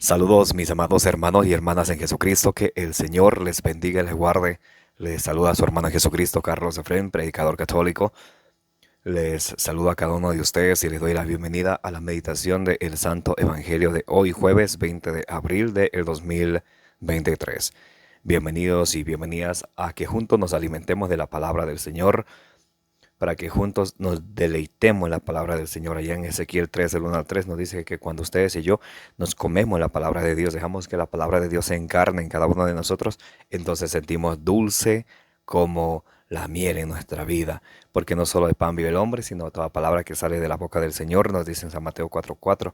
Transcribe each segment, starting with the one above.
Saludos mis amados hermanos y hermanas en Jesucristo, que el Señor les bendiga y les guarde. Les saluda a su hermano en Jesucristo, Carlos Efrén, predicador católico. Les saludo a cada uno de ustedes y les doy la bienvenida a la meditación del Santo Evangelio de hoy, jueves 20 de abril del 2023. Bienvenidos y bienvenidas a que juntos nos alimentemos de la palabra del Señor, para que juntos nos deleitemos en la palabra del Señor. Allá en Ezequiel 3, del 1 al 3, nos dice que cuando ustedes y yo nos comemos la palabra de Dios, dejamos que la palabra de Dios se encarne en cada uno de nosotros, entonces sentimos dulce como la miel en nuestra vida, porque no solo de pan vive el hombre, sino toda palabra que sale de la boca del Señor, nos dice en San Mateo 4:4,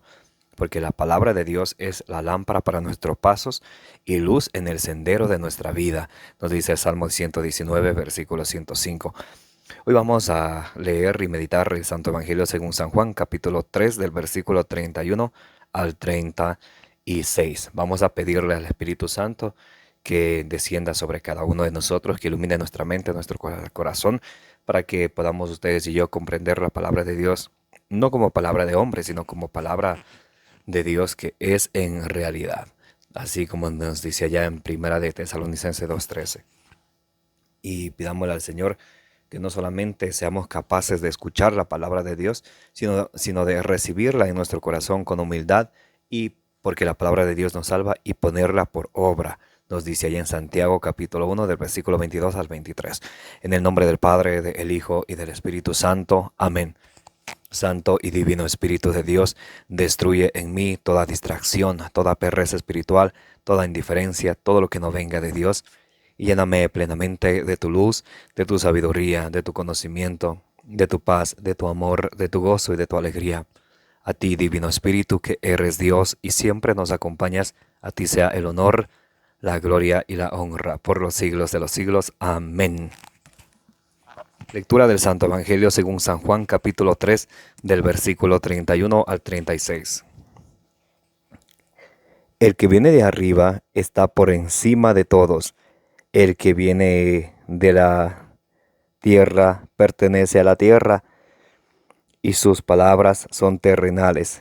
porque la palabra de Dios es la lámpara para nuestros pasos y luz en el sendero de nuestra vida, nos dice el Salmo 119, versículo 105. Hoy vamos a leer y meditar el Santo Evangelio según San Juan, capítulo 3, del versículo 31 al 36. Vamos a pedirle al Espíritu Santo que descienda sobre cada uno de nosotros, que ilumine nuestra mente, nuestro corazón, para que podamos ustedes y yo comprender la palabra de Dios, no como palabra de hombre, sino como palabra de Dios que es en realidad. Así como nos dice allá en Primera de Tesalonicenses 2:13. Y pidámosle al Señor que no solamente seamos capaces de escuchar la palabra de Dios, sino de recibirla en nuestro corazón con humildad, y porque la palabra de Dios nos salva, y ponerla por obra. Nos dice allá en Santiago capítulo 1 del versículo 22 al 23. En el nombre del Padre, del Hijo y del Espíritu Santo. Amén. Santo y divino Espíritu de Dios, destruye en mí toda distracción, toda pereza espiritual, toda indiferencia, todo lo que no venga de Dios, y lléname plenamente de tu luz, de tu sabiduría, de tu conocimiento, de tu paz, de tu amor, de tu gozo y de tu alegría. A ti, divino Espíritu, que eres Dios y siempre nos acompañas, a ti sea el honor, la gloria y la honra por los siglos de los siglos. Amén. Lectura del Santo Evangelio según San Juan, capítulo 3, del versículo 31 al 36. El que viene de arriba está por encima de todos. El que viene de la tierra pertenece a la tierra, y sus palabras son terrenales.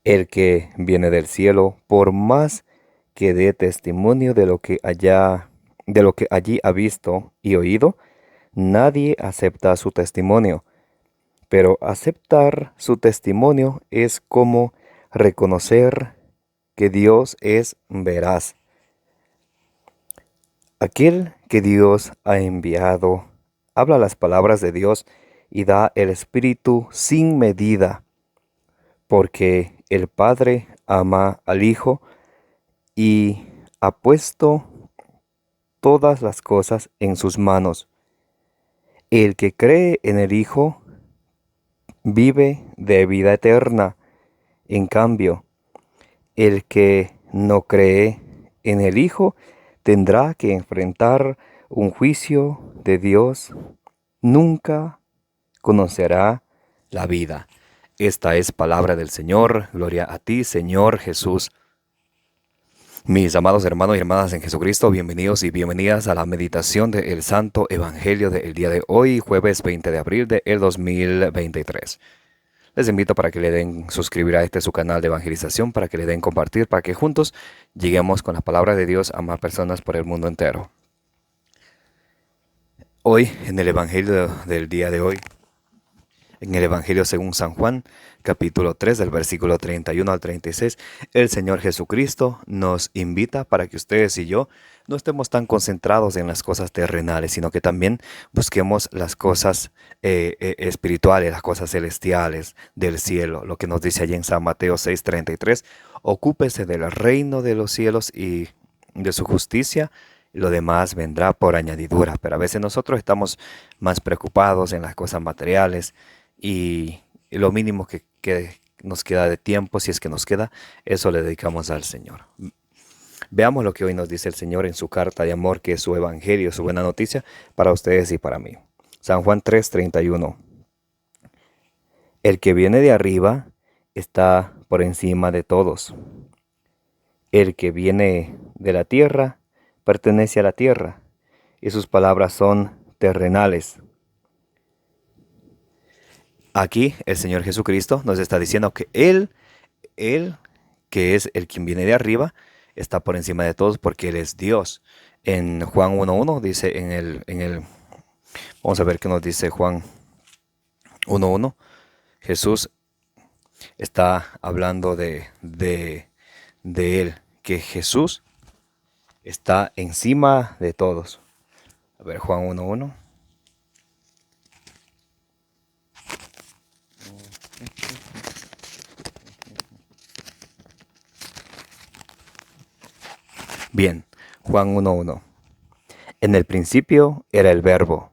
El que viene del cielo, por más que dé testimonio de lo que allí ha visto y oído, nadie acepta su testimonio. Pero aceptar su testimonio es como reconocer que Dios es veraz. Aquel que Dios ha enviado habla las palabras de Dios y da el Espíritu sin medida, porque el Padre ama al Hijo y ha puesto todas las cosas en sus manos. El que cree en el Hijo vive de vida eterna. En cambio, el que no cree en el Hijo tendrá que enfrentar un juicio de Dios. Nunca conocerá la vida. Esta es palabra del Señor. Gloria a ti, Señor Jesús. Mis amados hermanos y hermanas en Jesucristo, bienvenidos y bienvenidas a la meditación del Santo Evangelio del día de hoy, jueves 20 de abril del 2023. Les invito para que le den suscribir a su canal de evangelización, para que le den compartir, para que juntos lleguemos con la palabra de Dios a más personas por el mundo entero. Hoy, en el Evangelio del día de hoy, en el Evangelio según San Juan, capítulo 3, del versículo 31 al 36, el Señor Jesucristo nos invita para que ustedes y yo no estemos tan concentrados en las cosas terrenales, sino que también busquemos las cosas espirituales, las cosas celestiales del cielo. Lo que nos dice allí en San Mateo 6:33, ocúpese del reino de los cielos y de su justicia, y lo demás vendrá por añadidura. Pero a veces nosotros estamos más preocupados en las cosas materiales, y lo mínimo que nos queda de tiempo, si es que nos queda, eso le dedicamos al Señor. Veamos lo que hoy nos dice el Señor en su carta de amor, que es su evangelio, su buena noticia para ustedes y para mí. San Juan 3:31. El que viene de arriba está por encima de todos. El que viene de la tierra pertenece a la tierra, y sus palabras son terrenales. Aquí el Señor Jesucristo nos está diciendo que Él que es el quien viene de arriba, está por encima de todos porque Él es Dios. En Juan 1.1 dice vamos a ver qué nos dice Juan 1.1. Jesús está hablando de Él, que Jesús está encima de todos. A ver, Juan 1.1. Bien, Juan 1.1. En el principio era el Verbo,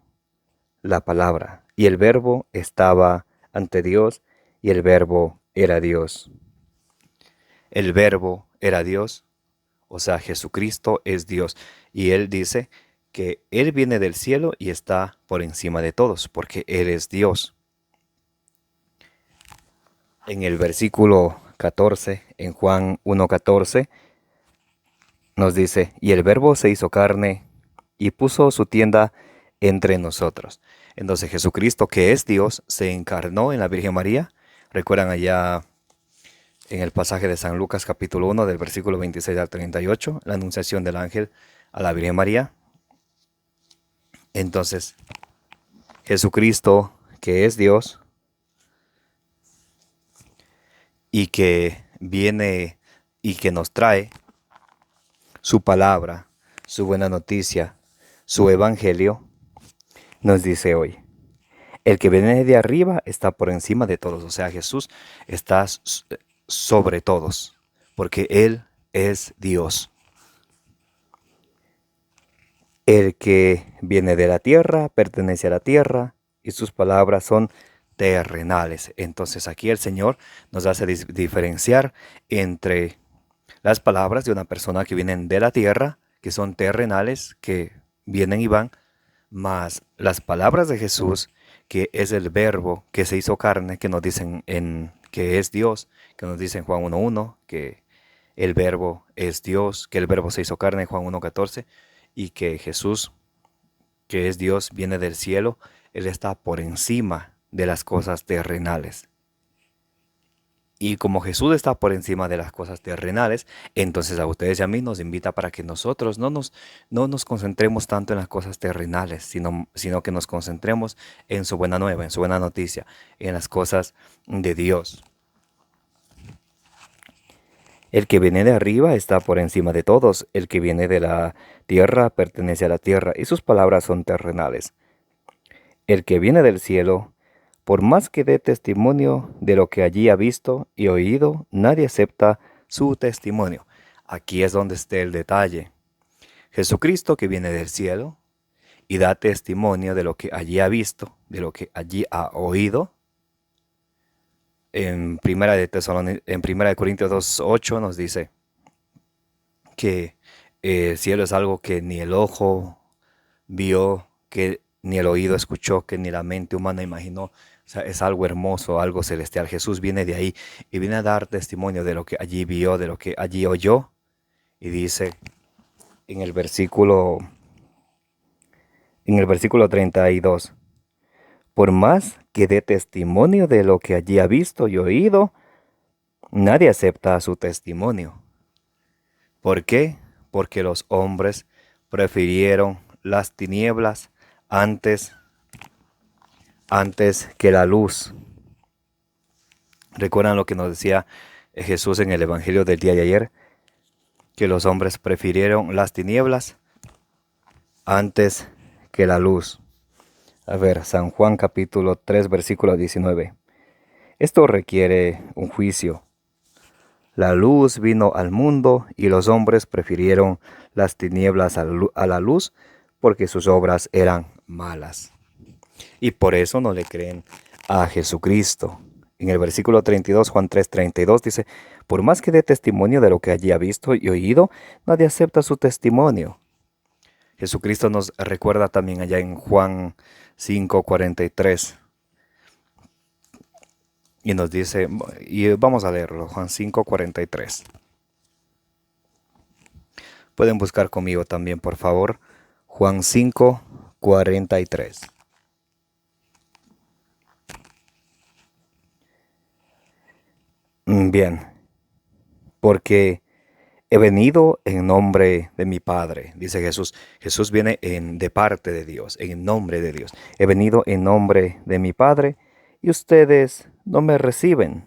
la palabra, y el Verbo estaba ante Dios, y el Verbo era Dios. El Verbo era Dios, o sea, Jesucristo es Dios. Y Él dice que Él viene del cielo y está por encima de todos, porque Él es Dios. En el versículo 14, en Juan 1.14, nos dice, y el Verbo se hizo carne y puso su tienda entre nosotros. Entonces Jesucristo, que es Dios, se encarnó en la Virgen María. ¿Recuerdan allá en el pasaje de San Lucas capítulo 1 del versículo 26 al 38, la anunciación del ángel a la Virgen María? Entonces, Jesucristo, que es Dios y que viene y que nos trae su palabra, su buena noticia, su evangelio, nos dice hoy, el que viene de arriba está por encima de todos. O sea, Jesús está sobre todos, porque Él es Dios. El que viene de la tierra pertenece a la tierra y sus palabras son terrenales. Entonces aquí el Señor nos hace diferenciar entre las palabras de una persona que vienen de la tierra, que son terrenales, que vienen y van, más las palabras de Jesús, que es el Verbo que se hizo carne, que nos dicen que es Dios, que nos dice en Juan 1.1, que el Verbo es Dios, que el Verbo se hizo carne en Juan 1.14, y que Jesús, que es Dios, viene del cielo. Él está por encima de las cosas terrenales. Y como Jesús está por encima de las cosas terrenales, entonces a ustedes y a mí nos invita para que nosotros no nos concentremos tanto en las cosas terrenales, sino que nos concentremos en su buena nueva, en su buena noticia, en las cosas de Dios. El que viene de arriba está por encima de todos, el que viene de la tierra pertenece a la tierra, y sus palabras son terrenales. El que viene del cielo, por más que dé testimonio de lo que allí ha visto y oído, nadie acepta su testimonio. Aquí es donde está el detalle. Jesucristo, que viene del cielo y da testimonio de lo que allí ha visto, de lo que allí ha oído. En Primera de Corintios 2.8 nos dice que el cielo es algo que ni el ojo vio, que ni el oído escuchó, que ni la mente humana imaginó. O sea, es algo hermoso, algo celestial. Jesús viene de ahí y viene a dar testimonio de lo que allí vio, de lo que allí oyó. Y dice en el versículo 32, por más que dé testimonio de lo que allí ha visto y oído, nadie acepta su testimonio. ¿Por qué? Porque los hombres prefirieron las tinieblas antes que la luz. ¿Recuerdan lo que nos decía Jesús en el Evangelio del día de ayer? Que los hombres prefirieron las tinieblas antes que la luz. A ver, San Juan capítulo 3, versículo 19. Esto requiere un juicio. La luz vino al mundo y los hombres prefirieron las tinieblas a la luz porque sus obras eran malas. Y por eso no le creen a Jesucristo. En el versículo 32, Juan 3:32 dice, por más que dé testimonio de lo que allí ha visto y oído, nadie acepta su testimonio. Jesucristo nos recuerda también allá en Juan 5:43. Y nos dice, y vamos a leerlo, Juan 5:43. Pueden buscar conmigo también, por favor, Juan 5:43. Bien. porque he venido en nombre de mi Padre, dice Jesús. Jesús viene de parte de Dios, en nombre de Dios. He venido en nombre de mi Padre y ustedes no me reciben.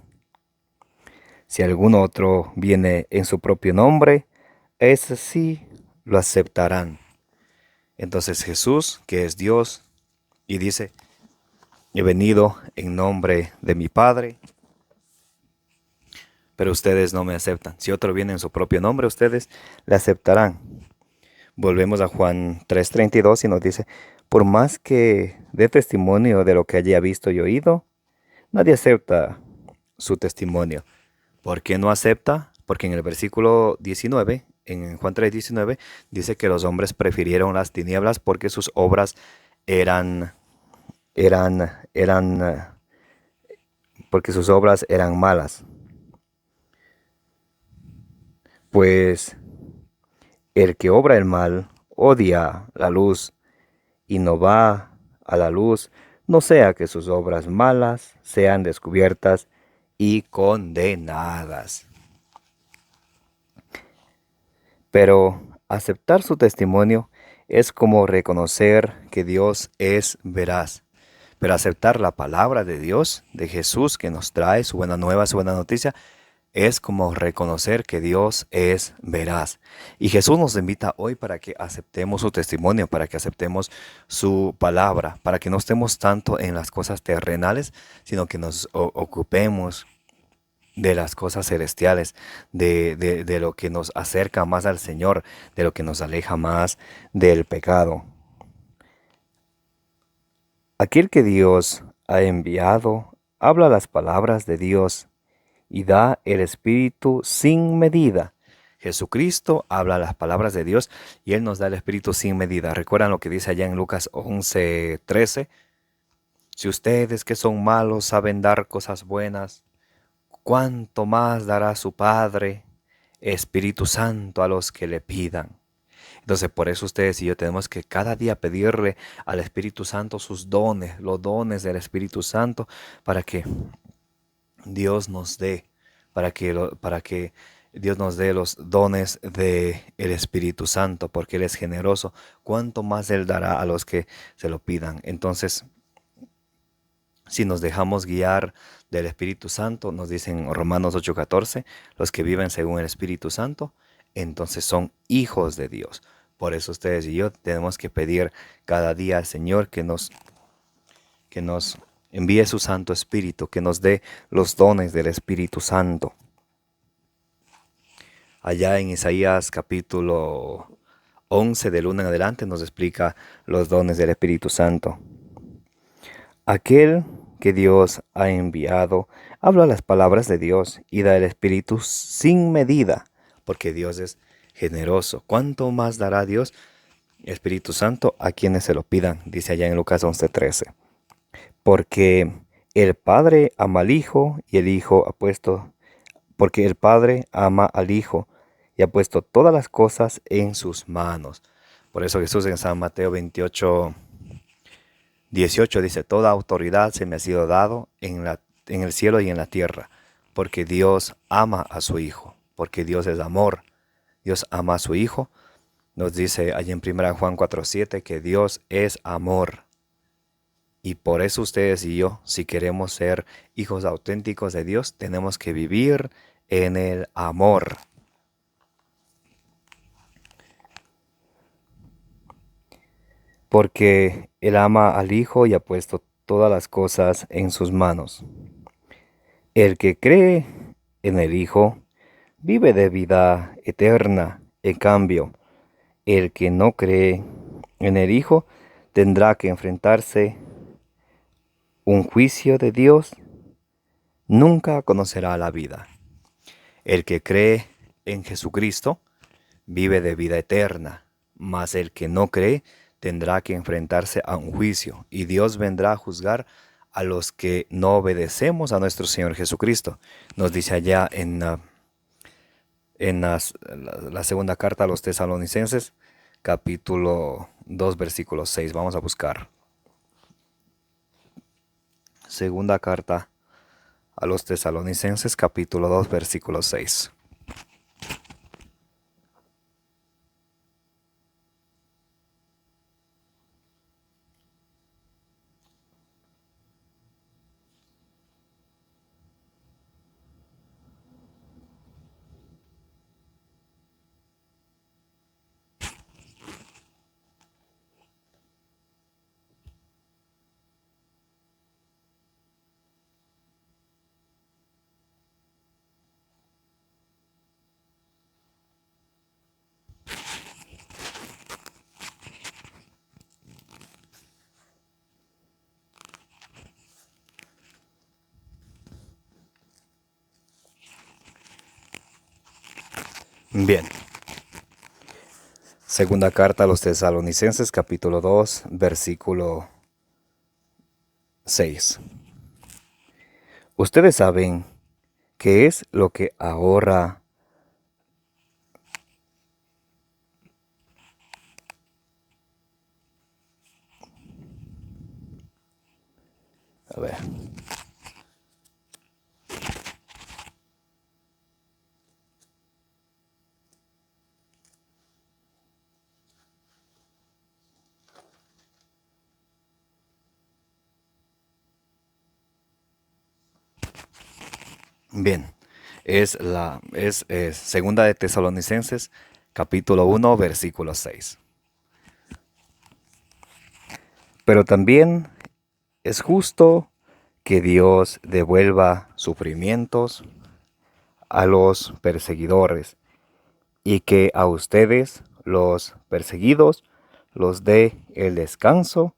Si algún otro viene en su propio nombre, ese sí lo aceptarán. Entonces Jesús, que es Dios, y dice, he venido en nombre de mi Padre, pero ustedes no me aceptan. Si otro viene en su propio nombre, ustedes le aceptarán. Volvemos a Juan 3:32 y nos dice, por más que dé testimonio de lo que haya visto y oído, nadie acepta su testimonio. ¿Por qué no acepta? Porque en el versículo 19, en Juan 3:19, dice que los hombres prefirieron las tinieblas porque sus obras eran, porque sus obras eran malas. Pues el que obra el mal odia la luz y no va a la luz, no sea que sus obras malas sean descubiertas y condenadas. Pero aceptar su testimonio es como reconocer que Dios es veraz. Pero aceptar la palabra de Dios, de Jesús, que nos trae su buena nueva, su buena noticia, es como reconocer que Dios es veraz. Y Jesús nos invita hoy para que aceptemos su testimonio, para que aceptemos su palabra, para que no estemos tanto en las cosas terrenales, sino que nos ocupemos de las cosas celestiales, de lo que nos acerca más al Señor, de lo que nos aleja más del pecado. Aquel que Dios ha enviado habla las palabras de Dios y da el Espíritu sin medida. Jesucristo habla las palabras de Dios y Él nos da el Espíritu sin medida. ¿Recuerdan lo que dice allá en Lucas 11:13? Si ustedes que son malos saben dar cosas buenas, ¿cuánto más dará su Padre Espíritu Santo a los que le pidan? Entonces, por eso ustedes y yo tenemos que cada día pedirle al Espíritu Santo sus dones, los dones del Espíritu Santo, para que Dios nos dé, para que Dios nos dé los dones del Espíritu Santo, porque Él es generoso. ¿Cuánto más Él dará a los que se lo pidan? Entonces, si nos dejamos guiar del Espíritu Santo, nos dicen Romanos 8:14, los que viven según el Espíritu Santo, entonces son hijos de Dios. Por eso ustedes y yo tenemos que pedir cada día al Señor que nos envíe su Santo Espíritu, que nos dé los dones del Espíritu Santo. Allá en Isaías capítulo 11, del 1 en adelante, nos explica los dones del Espíritu Santo. Aquel que Dios ha enviado habla las palabras de Dios y da el Espíritu sin medida, porque Dios es generoso. ¿Cuánto más dará Dios Espíritu Santo a quienes se lo pidan? Dice allá en Lucas 11:13. Porque el Padre ama al Hijo y el Hijo porque el Padre ama al Hijo y ha puesto todas las cosas en sus manos. Por eso Jesús en San Mateo 28:18 dice, toda autoridad se me ha sido dado en el cielo y en la tierra, porque Dios ama a su Hijo, porque Dios es amor. Dios ama a su Hijo. Nos dice allí en 1 Juan 4:7 que Dios es amor. Y por eso ustedes y yo, si queremos ser hijos auténticos de Dios, tenemos que vivir en el amor. Porque Él ama al Hijo y ha puesto todas las cosas en sus manos. El que cree en el Hijo vive de vida eterna. En cambio, el que no cree en el Hijo tendrá que enfrentarse un juicio de Dios. Nunca conocerá la vida. El que cree en Jesucristo vive de vida eterna, mas el que no cree tendrá que enfrentarse a un juicio y Dios vendrá a juzgar a los que no obedecemos a nuestro Señor Jesucristo. Nos dice allá en la segunda carta a los Tesalonicenses, capítulo 2, versículo 6. Vamos a buscar. Segunda carta a los Tesalonicenses, capítulo 2, versículo 6. Bien. Segunda carta a los Tesalonicenses, capítulo 2, versículo 6. Ustedes saben qué es lo que ahora... A ver. Bien. Es segunda de Tesalonicenses, capítulo 1, versículo 6. Pero también es justo que Dios devuelva sufrimientos a los perseguidores y que a ustedes, los perseguidos, los dé el descanso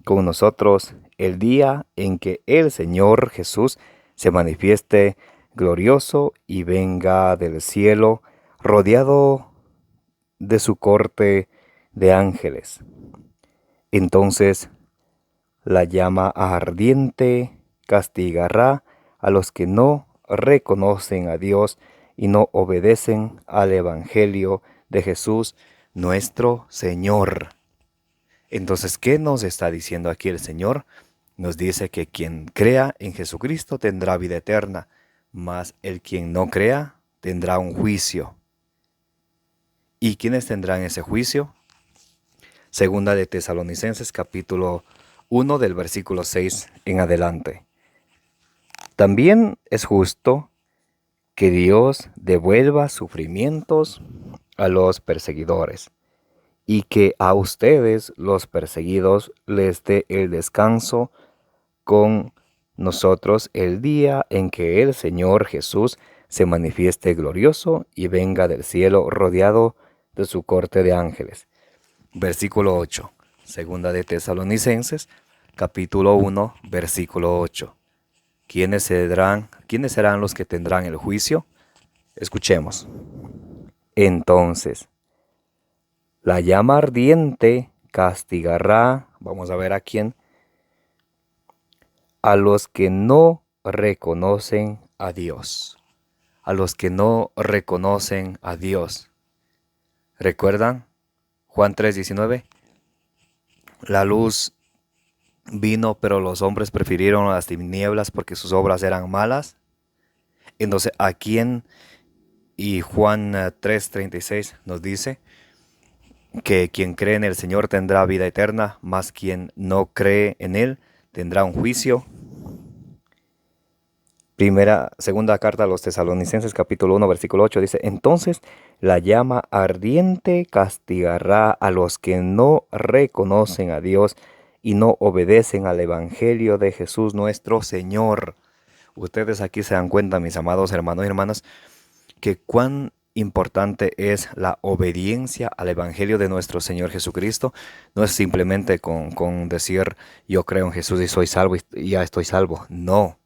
con nosotros el día en que el Señor Jesús se manifieste glorioso y venga del cielo rodeado de su corte de ángeles. Entonces la llama ardiente castigará a los que no reconocen a Dios y no obedecen al Evangelio de Jesús nuestro Señor. Entonces, ¿qué nos está diciendo aquí el Señor? Nos dice que quien crea en Jesucristo tendrá vida eterna, mas el quien no crea tendrá un juicio. ¿Y quiénes tendrán ese juicio? Segunda de Tesalonicenses, capítulo 1 del versículo 6 en adelante. También es justo que Dios devuelva sufrimientos a los perseguidores y que a ustedes, los perseguidos, les dé el descanso con nosotros el día en que el Señor Jesús se manifieste glorioso y venga del cielo rodeado de su corte de ángeles. Versículo 8. Segunda de Tesalonicenses, capítulo 1, versículo 8. ¿Quiénes serán los que tendrán el juicio? Escuchemos. Entonces, la llama ardiente castigará, vamos a ver a quién, a los que no reconocen a Dios. A los que no reconocen a Dios. ¿Recuerdan? Juan 3:19. La luz vino, pero los hombres prefirieron las tinieblas porque sus obras eran malas. Entonces, ¿a quién? Y Juan 3:36 nos dice que quien cree en el Señor tendrá vida eterna, mas quien no cree en Él tendrá un juicio. Segunda carta a los Tesalonicenses, capítulo 1, versículo 8 dice: entonces la llama ardiente castigará a los que no reconocen a Dios y no obedecen al Evangelio de Jesús nuestro Señor. Ustedes aquí se dan cuenta, mis amados hermanos y hermanas, que cuán importante es la obediencia al Evangelio de nuestro Señor Jesucristo. No es simplemente con decir yo creo en Jesús y soy salvo y ya estoy salvo. No.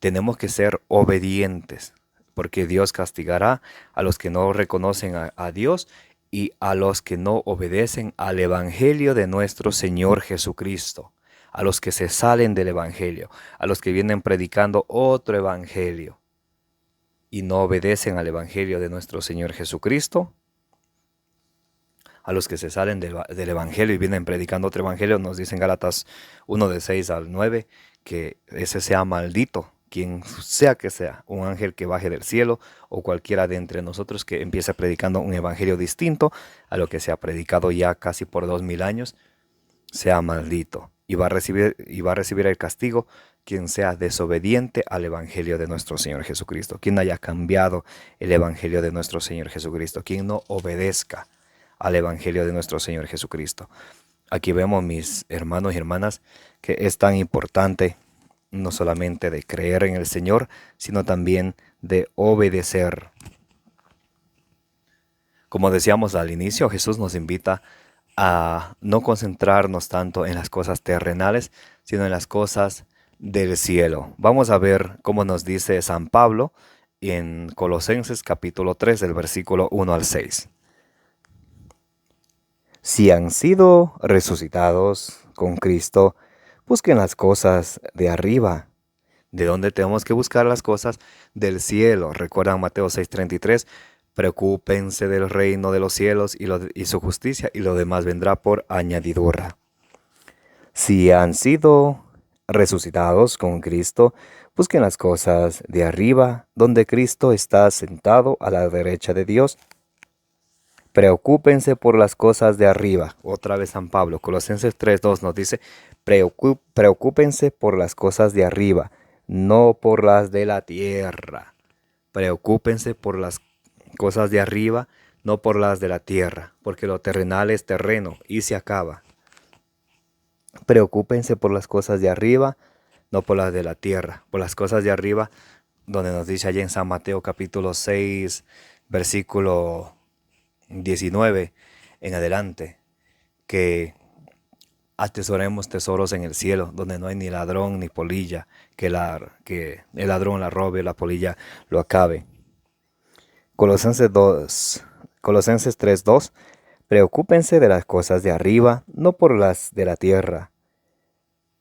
Tenemos que ser obedientes, porque Dios castigará a los que no reconocen a Dios y a los que no obedecen al Evangelio de nuestro Señor Jesucristo, a los que se salen del Evangelio, a los que vienen predicando otro Evangelio y no obedecen al Evangelio de nuestro Señor Jesucristo. A los que se salen del Evangelio y vienen predicando otro Evangelio, nos dicen Gálatas 1 de 6 al 9, que ese sea maldito. Quien sea que sea, un ángel que baje del cielo o cualquiera de entre nosotros que empiece predicando un evangelio distinto a lo que se ha predicado ya casi por 2000 años, sea maldito y va a recibir el castigo quien sea desobediente al evangelio de nuestro Señor Jesucristo, quien haya cambiado el evangelio de nuestro Señor Jesucristo, quien no obedezca al evangelio de nuestro Señor Jesucristo. Aquí vemos, mis hermanos y hermanas, que es tan importante no solamente de creer en el Señor, sino también de obedecer. Como decíamos al inicio, Jesús nos invita a no concentrarnos tanto en las cosas terrenales, sino en las cosas del cielo. Vamos a ver cómo nos dice San Pablo en Colosenses capítulo 3, del versículo 1 al 6. Si han sido resucitados con Cristo, busquen las cosas de arriba. ¿De dónde tenemos que buscar las cosas? Del cielo. Recuerdan Mateo 6:33. Preocúpense del reino de los cielos y su justicia, y lo demás vendrá por añadidura. Si han sido resucitados con Cristo, busquen las cosas de arriba, donde Cristo está sentado a la derecha de Dios. Preocúpense por las cosas de arriba. Otra vez San Pablo, Colosenses 3:2 nos dice, preocúpense por las cosas de arriba, no por las de la tierra. Preocúpense por las cosas de arriba, no por las de la tierra, porque lo terrenal es terreno y se acaba. Preocúpense por las cosas de arriba, no por las de la tierra, por las cosas de arriba, donde nos dice allí en San Mateo capítulo 6, versículo 19 en adelante, que atesoremos tesoros en el cielo, donde no hay ni ladrón ni polilla, que el ladrón la robe, la polilla lo acabe. Colosenses 3:2. Preocúpense de las cosas de arriba, no por las de la tierra,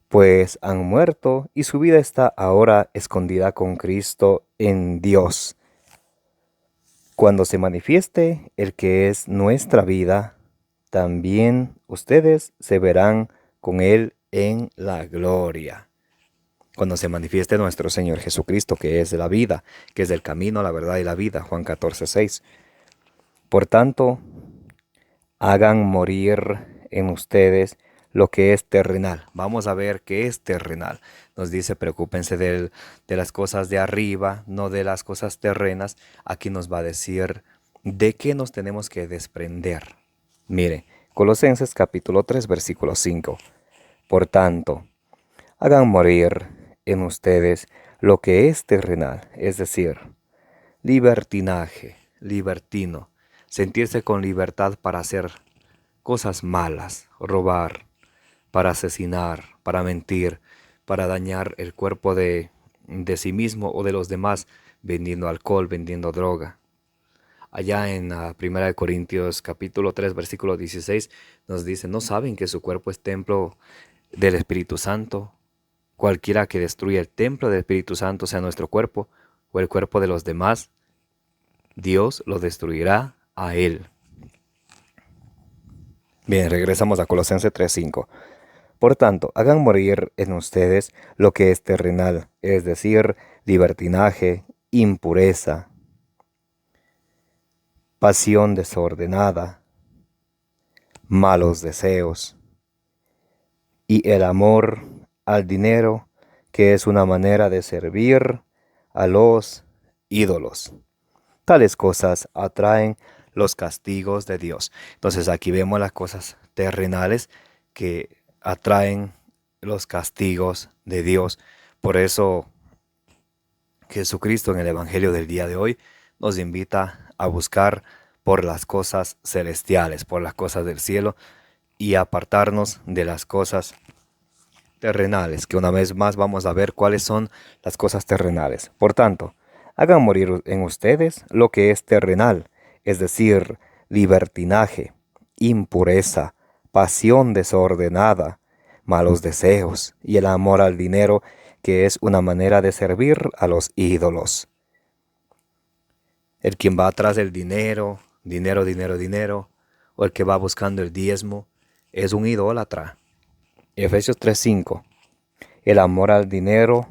pues han muerto y su vida está ahora escondida con Cristo en Dios. Cuando se manifieste el que es nuestra vida, también ustedes se verán con Él en la gloria. Cuando se manifieste nuestro Señor Jesucristo, que es la vida, que es el camino, la verdad y la vida, Juan 14:6. Por tanto, hagan morir en ustedes lo que es terrenal. Vamos a ver qué es terrenal. Nos dice, preocúpense de las cosas de arriba, no de las cosas terrenas. Aquí nos va a decir de qué nos tenemos que desprender. Mire, Colosenses capítulo 3, versículo 5. Por tanto, hagan morir en ustedes lo que es terrenal, es decir, libertinaje, libertino, sentirse con libertad para hacer cosas malas, robar, para asesinar, para mentir, para dañar el cuerpo de sí mismo o de los demás, vendiendo alcohol, vendiendo droga. Allá en 1 Corintios capítulo 3, versículo 16, nos dice, ¿no saben que su cuerpo es templo del Espíritu Santo? Cualquiera que destruya el templo del Espíritu Santo, sea nuestro cuerpo o el cuerpo de los demás, Dios lo destruirá a él. Bien, regresamos a Colosenses 3:5. Por tanto, hagan morir en ustedes lo que es terrenal, es decir, libertinaje, impureza, pasión desordenada, malos deseos y el amor al dinero, que es una manera de servir a los ídolos. Tales cosas atraen los castigos de Dios. Entonces aquí vemos las cosas terrenales que atraen los castigos de Dios. Por eso Jesucristo en el Evangelio del día de hoy nos invita a buscar por las cosas celestiales, por las cosas del cielo, y apartarnos de las cosas terrenales, que una vez más vamos a ver cuáles son las cosas terrenales. Por tanto, hagan morir en ustedes lo que es terrenal, es decir, libertinaje, impureza, pasión desordenada, malos deseos y el amor al dinero, que es una manera de servir a los ídolos. El quien va atrás del dinero, dinero, o el que va buscando el diezmo, es un idólatra. Efesios 3:5. El amor al dinero,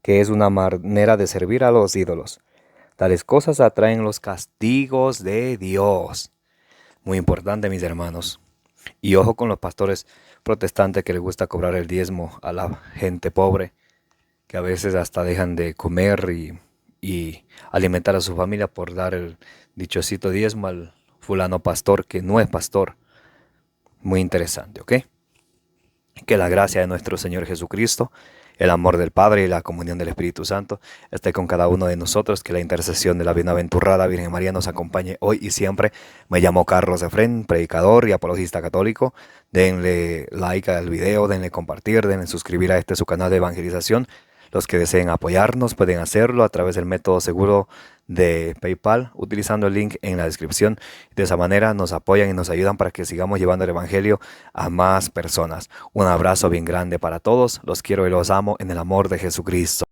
que es una manera de servir a los ídolos. Tales cosas atraen los castigos de Dios. Muy importante, mis hermanos. Y ojo con los pastores protestantes que les gusta cobrar el diezmo a la gente pobre, que a veces hasta dejan de comer y alimentar a su familia por dar el dichosito diezmo al fulano pastor que no es pastor. Muy interesante, ¿ok? Que la gracia de nuestro Señor Jesucristo, el amor del Padre y la comunión del Espíritu Santo esté con cada uno de nosotros. Que la intercesión de la bienaventurada Virgen María nos acompañe hoy y siempre. Me llamo Carlos Efrén, predicador y apologista católico. Denle like al video, denle compartir, denle suscribir a este su canal de evangelización. Los que deseen apoyarnos pueden hacerlo a través del método seguro de PayPal, utilizando el link en la descripción. De esa manera nos apoyan y nos ayudan para que sigamos llevando el Evangelio a más personas. Un abrazo bien grande para todos. Los quiero y los amo en el amor de Jesucristo.